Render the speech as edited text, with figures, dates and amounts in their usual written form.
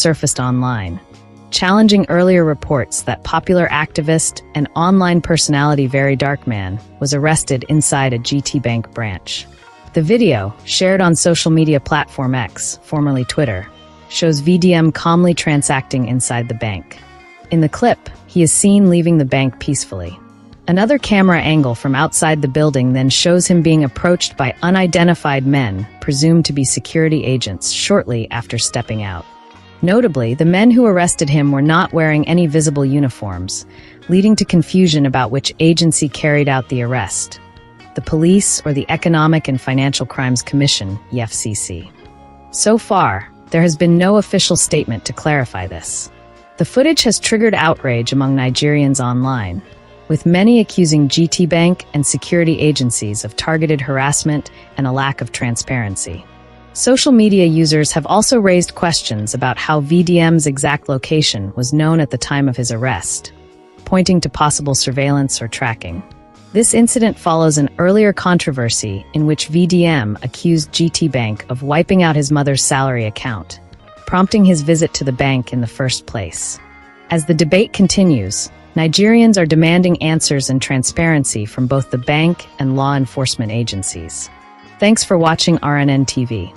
surfaced online, challenging earlier reports that popular activist and online personality Very Dark Man was arrested inside a GT Bank branch. The video, shared on social media platform X, formerly Twitter, shows VDM calmly transacting inside the bank. In the clip, he is seen leaving the bank peacefully. Another camera angle from outside the building then shows him being approached by unidentified men, presumed to be security agents, shortly after stepping out. Notably, the men who arrested him were not wearing any visible uniforms, leading to confusion about which agency carried out the arrest: the police or the Economic and Financial Crimes Commission, EFCC. So far, there has been no official statement to clarify this. The footage has triggered outrage among Nigerians online, with many accusing GT Bank and security agencies of targeted harassment and a lack of transparency. Social media users have also raised questions about how VDM's exact location was known at the time of his arrest, pointing to possible surveillance or tracking. This incident follows an earlier controversy in which VDM accused GT Bank of wiping out his mother's salary account, prompting his visit to the bank in the first place. As the debate continues, Nigerians are demanding answers and transparency from both the bank and law enforcement agencies. Thanks for watching RNN TV.